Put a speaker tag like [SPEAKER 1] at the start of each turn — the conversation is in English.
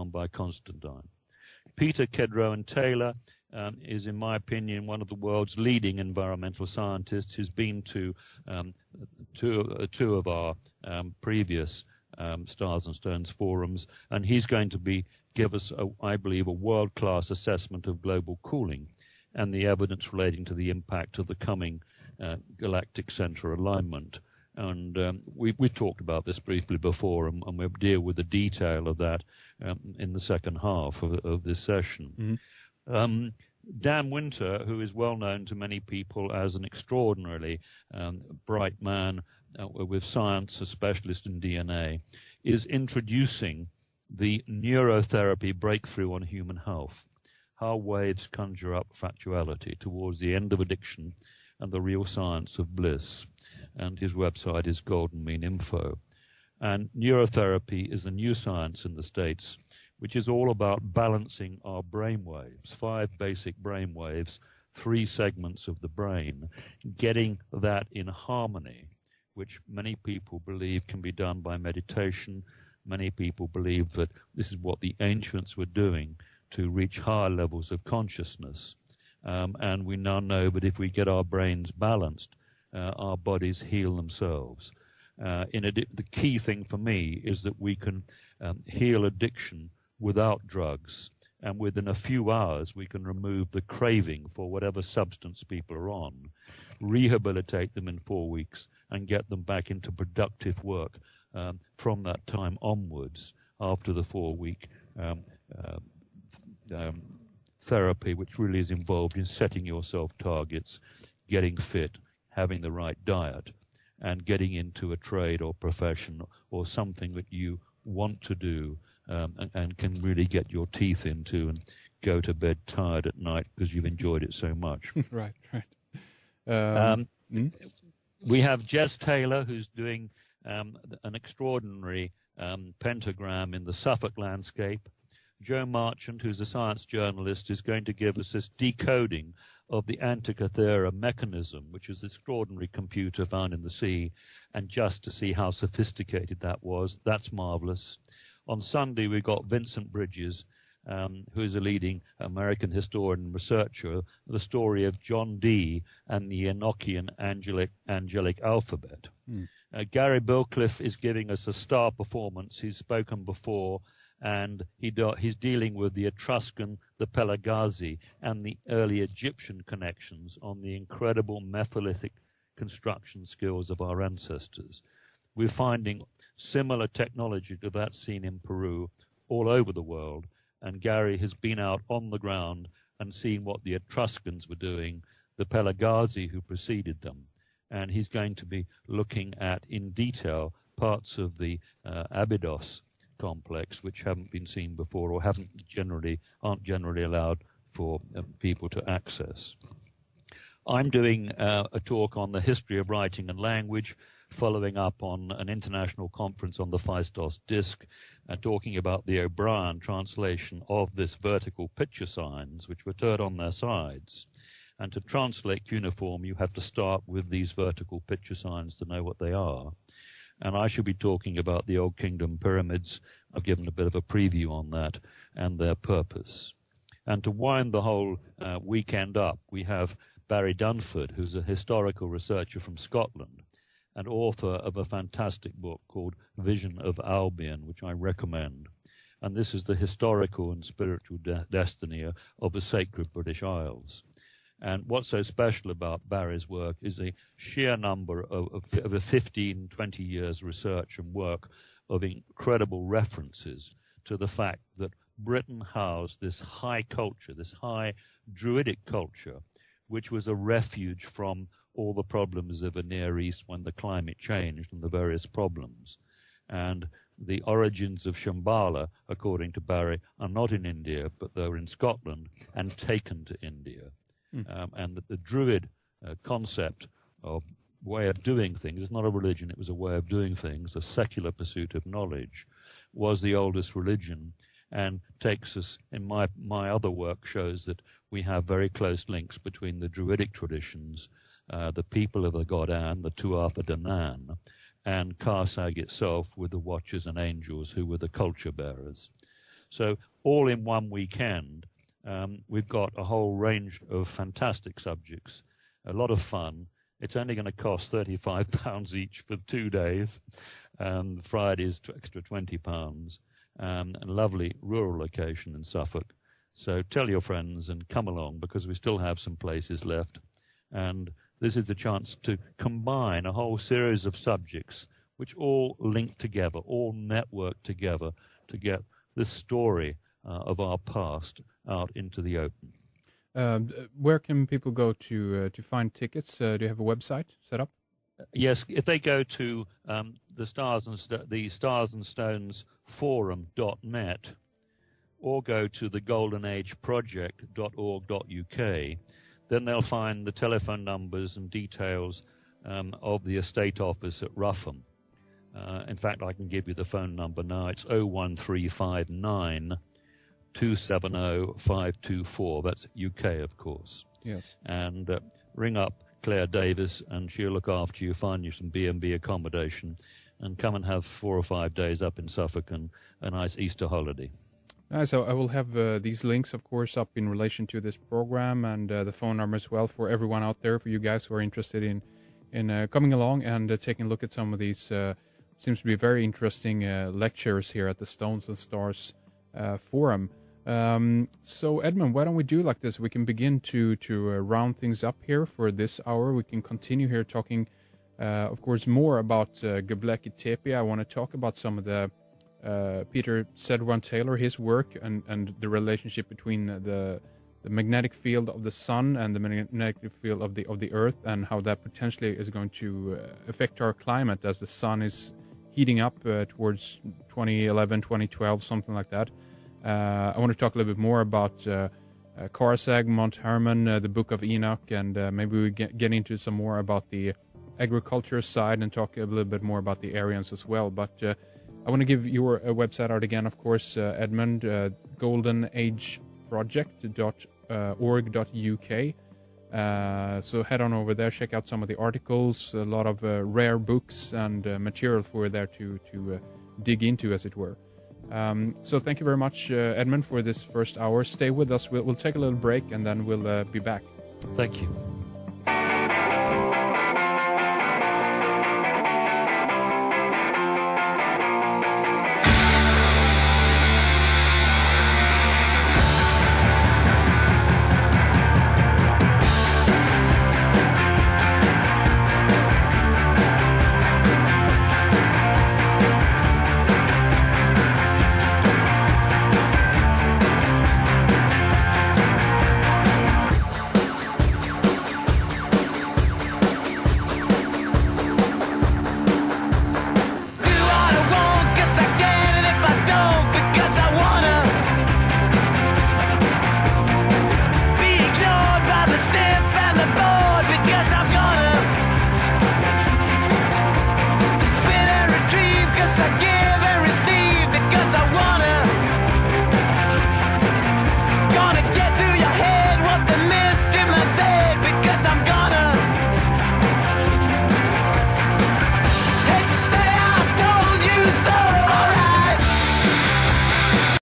[SPEAKER 1] on by Constantine. Peter Kedrowan-Taylor is, in my opinion, one of the world's leading environmental scientists. He's been to two of our previous Stars and Stones forums, and he's going to give us, I believe, a world-class assessment of global cooling and the evidence relating to the impact of the coming galactic center alignment. And we talked about this briefly before, and we'll deal with the detail of that in the second half of this session. Mm-hmm. Dan Winter, who is well known to many people as an extraordinarily bright man with science, a specialist in DNA, is introducing the neurotherapy breakthrough on human health, how waves conjure up factuality towards the end of addiction and the real science of bliss. And his website is Golden Mean Info. And neurotherapy is a new science in the States, which is all about balancing our brain waves, 5 basic brain waves, 3 segments of the brain, getting that in harmony, which many people believe can be done by meditation. Many people believe that this is what the ancients were doing to reach higher levels of consciousness. And we now know that if we get our brains balanced, our bodies heal themselves. The key thing for me is that we can heal addiction without drugs, and within a few hours we can remove the craving for whatever substance people are on, rehabilitate them in 4 weeks, and get them back into productive work from that time onwards after the 4-week therapy, which really is involved in setting yourself targets, getting fit, having the right diet, and getting into a trade or profession or something that you want to do and can really get your teeth into and go to bed tired at night because you've enjoyed it so much.
[SPEAKER 2] Right.
[SPEAKER 1] We have Jez Taylor, who's doing an extraordinary pentagram in the Suffolk landscape. Joe Marchant, who's a science journalist, is going to give us this decoding of the Antikythera mechanism, which is this extraordinary computer found in the sea, and just to see how sophisticated that was. That's marvelous. On Sunday, we got Vincent Bridges, who is a leading American historian and researcher, the story of John Dee and the Enochian angelic alphabet. Gary Bilcliffe is giving us a star performance. He's spoken before, and he's dealing with the Etruscan, the Pelagasi, and the early Egyptian connections on the incredible Mesolithic construction skills of our ancestors. We're finding similar technology to that seen in Peru all over the world, and Gary has been out on the ground and seen what the Etruscans were doing, the Pelagasi who preceded them, and he's going to be looking at in detail parts of the Abydos complex which haven't been seen before or aren't generally allowed for people to access. I'm doing a talk on the history of writing and language, following up on an international conference on the Phaistos disk, talking about the O'Brien translation of this vertical picture signs, which were turned on their sides. And to translate cuneiform, you have to start with these vertical picture signs to know what they are. And I shall be talking about the Old Kingdom pyramids. I've given a bit of a preview on that and their purpose. And to wind the whole weekend up, we have Barry Dunford, who's a historical researcher from Scotland and author of a fantastic book called Vision of Albion, which I recommend. And this is the historical and spiritual destiny of the sacred British Isles. And what's so special about Barry's work is a sheer number of 15, 20 years research and work of incredible references to the fact that Britain housed this high culture, this high Druidic culture, which was a refuge from all the problems of the Near East when the climate changed and the various problems. And the origins of Shambhala, according to Barry, are not in India, but they're in Scotland and taken to India. And that the Druid concept of way of doing things is not a religion, it was a way of doing things, a secular pursuit of knowledge, was the oldest religion, and takes us, in my other work, shows that we have very close links between the Druidic traditions, the people of the god An, the Tuatha De Nan, and Karsag itself with the Watchers and Angels, who were the culture bearers. So all in one weekend, we've got a whole range of fantastic subjects, a lot of fun. It's only going to cost £35 each for 2 days. Fridays extra £20, and a lovely rural location in Suffolk. So tell your friends and come along, because we still have some places left. And this is a chance to combine a whole series of subjects which all link together, all network together to get this story of our past out into the open.
[SPEAKER 2] Where can people go to find tickets? Do you have a website set up?
[SPEAKER 1] Yes, if they go to the Stars and Stones Forum.net, or go to the goldenageproject.org.uk, then they'll find the telephone numbers and details of the estate office at Rougham. In fact, I can give you the phone number now. It's 01359 270 524. That's UK, of course.
[SPEAKER 2] Yes.
[SPEAKER 1] And ring up Claire Davis, and she'll look after you, find you some B&B accommodation, and come and have 4 or 5 days up in Suffolk and a nice Easter holiday.
[SPEAKER 2] So I will have these links, of course, up in relation to this program, and the phone number as well for everyone out there, for you guys who are interested in coming along and taking a look at some of these seems to be very interesting lectures here at the Stones and Stars Forum. So Edmund, why don't we do like this? We can begin to round things up here for this hour. We can continue here talking, of course, more about Göbekli Tepe. I want to talk about some of the Peter Taylor, his work, and the relationship between the magnetic field of the sun and the magnetic field of the Earth, and how that potentially is going to affect our climate as the sun is heating up towards 2011, 2012, something like that. I want to talk a little bit more about Karsag, Mount Hermon, the Book of Enoch, and maybe we get into some more about the agriculture side and talk a little bit more about the Aryans as well. But I want to give your website out again, of course, Edmund, goldenageproject.org.uk. So head on over there, check out some of the articles, a lot of rare books and material for there to dig into, as it were. So thank you very much, Edmund, for this first hour. Stay with us. We'll take a little break, and then we'll be back.
[SPEAKER 1] Thank you.